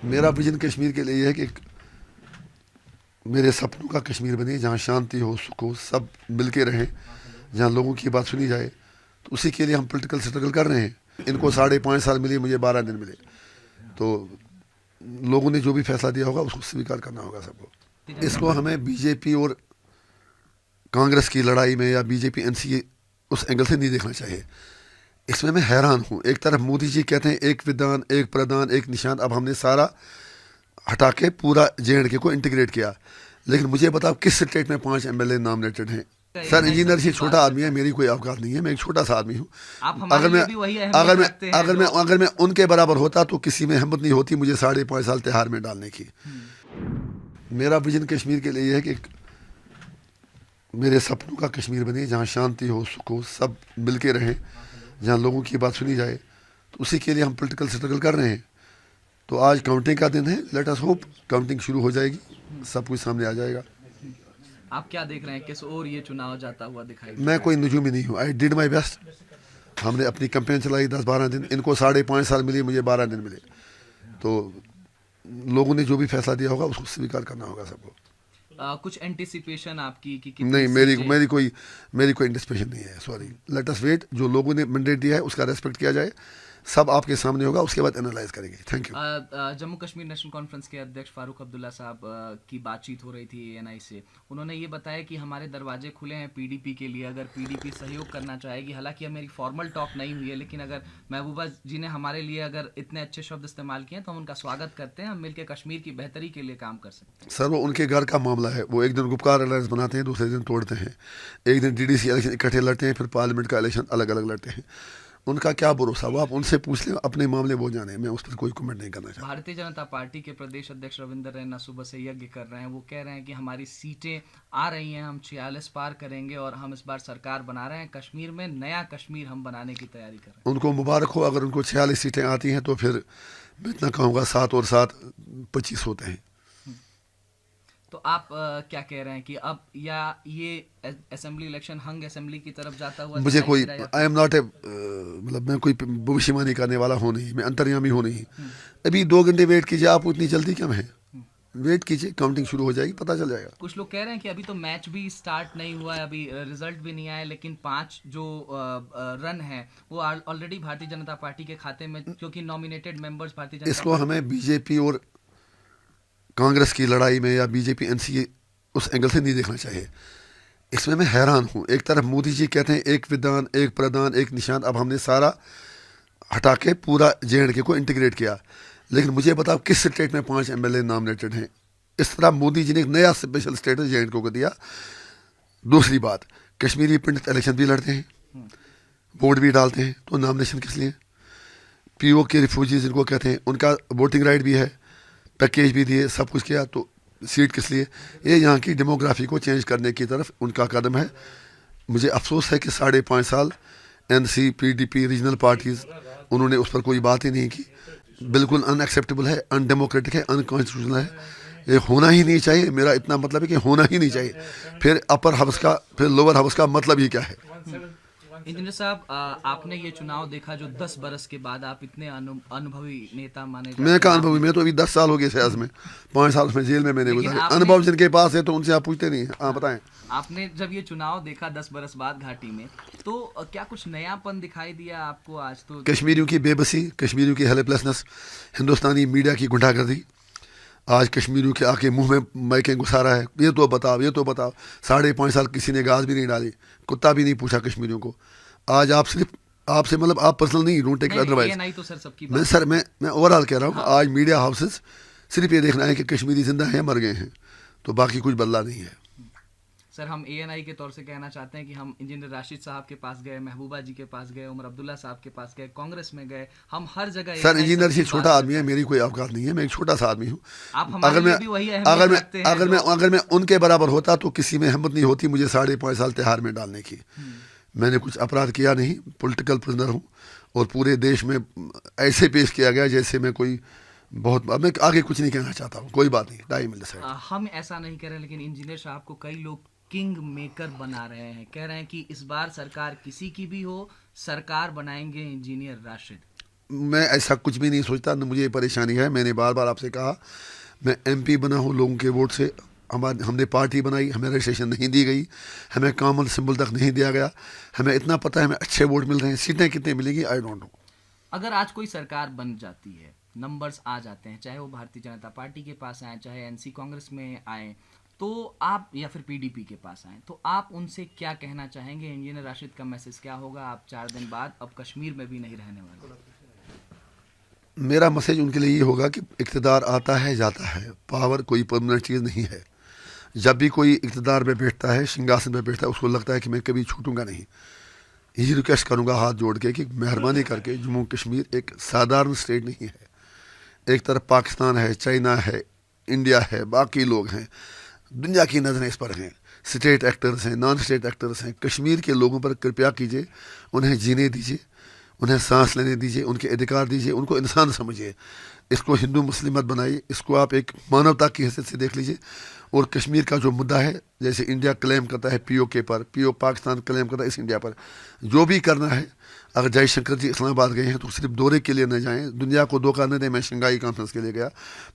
मेरा विजन कश्मीर के लिए यह है कि मेरे सपनों का कश्मीर बने, जहाँ शांति हो, सुख हो, सब मिल के रहें, जहाँ लोगों की बात सुनी जाए। तो उसी के लिए हम पॉलिटिकल स्ट्रगल कर रहे हैं। इनको 5.5 साल मिले, मुझे 12 दिन मिले। तो लोगों ने जो भी फैसला दिया होगा उसको स्वीकार करना होगा सबको। इसको हमें बीजेपी और कांग्रेस की लड़ाई में या बीजेपी एनसीए उस एंगल से नहीं देखना चाहिए। इसमें मैं हैरान हूँ। एक तरफ मोदी जी कहते हैं एक विधान, एक प्रधान, एक निशान। अब हमने सारा हटा के पूरा JNK को इंटीग्रेट किया। लेकिन मुझे बताओ किस स्टेट में 5 MLA नॉमिनेटेड हैं? सर, इंजीनियर से छोटा आदमी है, मेरी कोई औकात नहीं है, मैं एक छोटा सा आदमी हूँ। अगर मैं अगर मैं अगर मैं उनके बराबर होता तो किसी में हिम्मत नहीं होती मुझे 5.5 साल तिहाड़ में डालने की। मेरा विजन कश्मीर के लिए है कि मेरे सपनों का कश्मीर बने, जहाँ शांति हो, सुख हो, सब मिल के रहें, जहाँ लोगों की बात सुनी जाए। तो उसी के लिए हम पॉलिटिकल स्ट्रगल कर रहे हैं। तो आज काउंटिंग का दिन है। लेट अस होप काउंटिंग शुरू हो जाएगी, सब कुछ सामने आ जाएगा। आप क्या देख रहे हैं, किस ओर ये चुनाव जाता हुआ दिखाई? मैं कोई नजूमी नहीं हूँ। I did my best. हमने अपनी कैंपेन चलाई 10-12 दिन। इनको 5.5 साल मिले, मुझे 12 दिन मिले। तो लोगों ने जो भी फैसला दिया होगा उसको स्वीकार करना होगा सबको। कुछ एंटिसिपेशन आपकी कि नहीं, मेरी कोई एंटिसिपेशन नहीं है। Sorry, let us wait. जो लोगों ने मैंडेट दिया है उसका रेस्पेक्ट किया जाए। सब आपके सामने होगा, उसके बाद एनालाइज करेंगे। Thank you. Jammu Kashmir national conference के अध्यक्ष फारूक अब्दुल्ला साहब की बातचीत हो रही थी ANI से। उन्होंने ये बताया कि हमारे दरवाजे खुले हैं PDP के लिए, अगर PDP सहयोग करना चाहेगी। हालांकि अब मेरी फॉर्मल टॉक नहीं हुई है, लेकिन अगर महबूबा जी ने हमारे लिए अगर इतने अच्छे शब्द इस्तेमाल किए हैं तो हम उनका स्वागत करते हैं। हम मिलकर कश्मीर की बेहतरी के लिए काम कर सकते हैं। सर, वो उनके घर का मामला है। वो एक दिन गुपकार अलायंस बनाते हैं, दूसरे दिन तोड़ते हैं। एक दिन DDC इलेक्शन इकट्ठे लड़ते हैं, फिर पार्लियामेंट का इलेक्शन अलग अलग लड़ते हैं। उनका क्या भरोसा, वो आप उनसे पूछ लें, अपने मामले वो जाने। मैं उस पर कोई कमेंट नहीं करना चाहता। भारतीय जनता पार्टी के प्रदेश अध्यक्ष रविंदर रैना सुबह से यज्ञ कर रहे हैं। वो कह रहे हैं कि हमारी सीटें आ रही हैं, हम 46 पार करेंगे और हम इस बार सरकार बना रहे हैं। कश्मीर में नया कश्मीर हम बनाने की तैयारी कर रहे हैं। उनको मुबारक हो। अगर उनको 46 सीटें आती हैं तो फिर मैं इतना कहूँगा 7 और 7 25 होते हैं। तो आप क्या कह रहे हैं कि अब या ये असेंबली इलेक्शन हंग असेंबली की तरफ जाता हुआ? मुझे कोई, आई एम नॉट ए, मतलब मैं कोई भविष्यवाणी करने वाला हूँ नहीं, मैं अंतर्यामी हूँ नहीं। अभी 2 घंटे वेट कीजिए। आप इतनी जल्दी क्यों है? वेट कीजिए, काउंटिंग शुरू हो जाएगी, पता चल जाएगा। कुछ लोग कह रहे हैं कि अभी तो मैच भी स्टार्ट नहीं हुआ है, अभी रिजल्ट भी नहीं आया, लेकिन 5 जो रन है वो ऑलरेडी भारतीय जनता पार्टी के खाते में, क्योंकि नॉमिनेटेड मेंबर्स भारतीय जनता इसको हमें बीजेपी और कांग्रेस की लड़ाई में या बीजेपी एनसीए उस एंगल से नहीं देखना चाहिए। इसमें मैं हैरान हूँ। एक तरफ मोदी जी कहते हैं एक विधान, एक प्रधान, एक निशान। अब हमने सारा हटा के पूरा JNK को इंटीग्रेट किया। लेकिन मुझे बताओ किस स्टेट में 5 MLA नॉमिनेटेड हैं? इस तरह मोदी जी ने एक नया स्पेशल स्टेटस JNK को दिया। दूसरी बात, कश्मीरी पंडित इलेक्शन भी लड़ते हैं, वोट भी डालते हैं, तो नॉमिनेशन किस लिए? POK रिफ्यूजीज जिनको कहते हैं, उनका वोटिंग राइट भी है, पैकेज भी दिए, सब कुछ किया, तो सीट किस लिए? ये यहाँ की डेमोग्राफी को चेंज करने की तरफ उनका कदम है। मुझे अफसोस है कि 5.5 साल NC, PDP, रीजनल पार्टीज, उन्होंने उस पर कोई बात ही नहीं की। बिल्कुल अनएक्सेप्टेबल है, अनडेमोक्रेटिक है, अनकॉन्स्टिट्यूशनल है। ये होना ही नहीं चाहिए। मेरा इतना मतलब है कि होना ही नहीं चाहिए। फिर अपर हाउस का, फिर लोअर हाउस का मतलब ही क्या है? इंजीनियर साहब, आपने ये चुनाव देखा जो 10 बरस के बाद, आप इतने अनुभवी नेता माने जाते हैं। मैं कहाँ अनुभवी? मैं तो अभी 10 साल हो गए सियासत में, 5 साल में जेल में मैंने गुजारे। अनुभव जिनके पास है तो उनसे आप पूछते नहीं। हाँ, बताएं। आपने जब ये चुनाव देखा 10 बरस बाद घाटी में, तो क्या कुछ नयापन दिखाई दिया आपको? आज तो कश्मीरियों की बेबसी, कश्मीरियों की हेल्पलेसनेस, हिंदुस्तानी मीडिया की गुंडागर्दी आज कश्मीरियों के आके मुंह में माइकें घुसा रहा है। ये तो बताओ, ये तो बताओ। 5.5 साल किसी ने घास भी नहीं डाली, कुत्ता भी नहीं पूछा कश्मीरियों को। आज आप सिर्फ, आपसे मतलब आप पर्सनल नहीं, डोंट टेक अदरवाइज। नहीं तो सर सबकी मैं सर मैं ओवरऑल कह रहा हूँ। आज मीडिया हाउसेस सिर्फ ये देखना है कि कश्मीरी जिंदा हैं, मर गए हैं, तो बाकी कुछ बदला नहीं है। सर, हम ANI के तौर से कहना चाहते हैं कि हम इंजीनियर राशिद साहब के पास गए, महबूबा जी के पास गए, उमर अब्दुल्ला साहब के पास गए, कांग्रेस में गए, हम हर जगह। सर, इंजीनियर से छोटा आदमी है, मेरी कोई औकात नहीं है, मैं एक छोटा सा आदमी हूँ। अगर मैं उनके बराबर होता तो किसी में हिम्मत नहीं होती मुझे 5.5 साल तिहाड़ में डालने की। मैंने कुछ अपराध किया नहीं, पॉलिटिकल प्रिजनर हूँ, और पूरे देश में ऐसे पेश किया गया जैसे मैं कोई बहुत। मैं आगे कुछ नहीं कहना चाहता हूँ, कोई बात नहीं, टाइम मिल जाए। हम ऐसा नहीं कह रहे, लेकिन इंजीनियर साहब को कई लोग किंग मेकर बना रहे हैं, कह रहे हैं कि इस बार सरकार किसी की भी हो, सरकार बनाएंगे इंजीनियर राशिद। मैं ऐसा कुछ भी नहीं सोचता, न मुझे ये परेशानी है। मैंने बार बार आपसे कहा, मैं MP बना हूँ लोगों के वोट से। हमने पार्टी बनाई, हमें रजिस्ट्रेशन नहीं दी गई, हमें कॉमन सिंबल तक नहीं दिया गया। हमें इतना पता है हमें अच्छे वोट मिल रहे हैं, सीटें कितनी मिलेंगी आई डोंट नो। अगर आज कोई सरकार बन जाती है, नंबर्स आ जाते हैं, चाहे वो भारतीय जनता पार्टी के पास आए, चाहे NC कांग्रेस में आए, तो आप या फिर PDP के पास आए, तो आप उनसे क्या कहना चाहेंगे? इंजीनियर राशिद का मैसेज क्या होगा? आप 4 दिन बाद अब कश्मीर में भी नहीं रहने वाले। मेरा मैसेज उनके लिए ये होगा कि इक़्तिदार आता है जाता है, पावर कोई परमानेंट चीज़ नहीं है। जब भी कोई इक़्तिदार में बैठता है, सिंहासन में बैठता है, उसको लगता है कि मैं कभी छूटूंगा नहीं। यही रिक्वेस्ट करूंगा हाथ जोड़ के कि मेहरबानी करके जम्मू कश्मीर एक साधारण स्टेट नहीं है। एक तरफ पाकिस्तान है, चाइना है, इंडिया है, बाकी लोग हैं, दुनिया की नज़रें इस पर हैं, स्टेट एक्टर्स हैं, नॉन स्टेट एक्टर्स हैं। कश्मीर के लोगों पर कृपया कीजिए, उन्हें जीने दीजिए, उन्हें सांस लेने दीजिए, उनके अधिकार दीजिए, उनको इंसान समझिए। इसको हिंदू मुस्लिम मत बनाइए, इसको आप एक मानवता की हैसियत से देख लीजिए। और कश्मीर का जो मुद्दा है, जैसे इंडिया क्लेम करता है POK पर, पाकिस्तान क्लेम करता है इस इंडिया पर, जो भी करना है, अगर जयशंकर जी इस्लामाबाद गए हैं तो सिर्फ दौरे के लिए न जाएं, दुनिया को धोखा न दें। मैं शंघाई कॉन्फ्रेंस के लिए गया,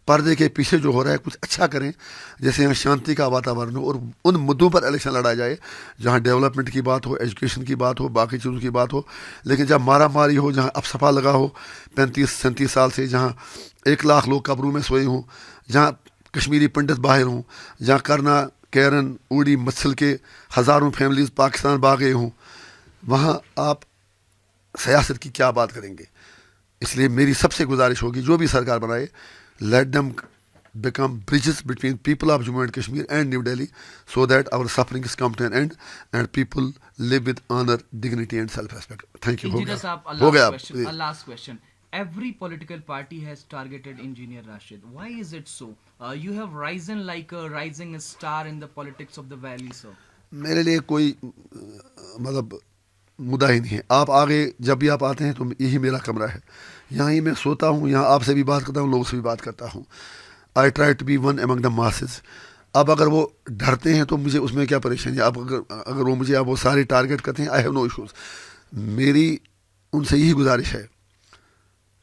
पर्दे के पीछे जो हो रहा है कुछ अच्छा करें, जैसे यहाँ शांति का वातावरण हो और उन मुद्दों पर इलेक्शन लड़ा जाए जहाँ डेवलपमेंट की बात हो, एजुकेशन की बात हो, बाकी चीज़ों की बात हो। लेकिन जब मारा मारी हो, जहाँ अपसफा लगा हो 35-37 साल से, जहाँ 1 लाख लोग कब्रों में सोए हों, जहाँ कश्मीरी पंडित बाहर हों, जहाँ करना, कैरन, उड़ी, मत्सल के हज़ारों फैमिलीज पाकिस्तान भाग गए हों, वहाँ आप सियासत की क्या बात करेंगे? इसलिए मेरी सबसे गुजारिश होगी, जो भी सरकार बनाए, let them become bridges between people of Jammu and Kashmir and New Delhi, so that our sufferings come to an end and people live with honor, dignity and self-respect. Thank you. Engineer साहब, हो गया। a last question. Every political party has targeted Engineer Rashid. Why is it so? You have risen like a rising star in the politics of the valley, sir. मेरे लिए कोई मतलब मुद्दा ही नहीं है। आप आगे जब भी आप आते हैं तो यही मेरा कमरा है, यहाँ ही मैं सोता हूँ, यहाँ आपसे भी बात करता हूँ, लोगों से भी बात करता हूँ। I try to be one among the masses. अब अगर वो डरते हैं तो मुझे उसमें क्या परेशानी है? अब अगर वो मुझे अब वो सारे टारगेट करते हैं, आई हैव नो इश्यूज। मेरी उनसे यही गुजारिश है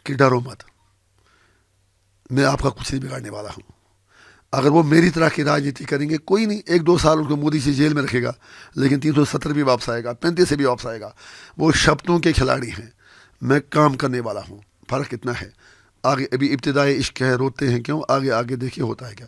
कि डरो मत, मैं आपका कुछ नहीं बिगाड़ने वाला हूँ। अगर वो मेरी तरह की राजनीति करेंगे, कोई नहीं, 1-2 साल उनको मोदी से जेल में रखेगा, लेकिन 370 भी वापस आएगा, 35 से भी वापस आएगा। वो शब्दों के खिलाड़ी हैं, मैं काम करने वाला हूँ। फ़र्क इतना है। आगे अभी इब्तिदाई इश्क है, रोते हैं क्यों, आगे आगे देखिए होता है क्या।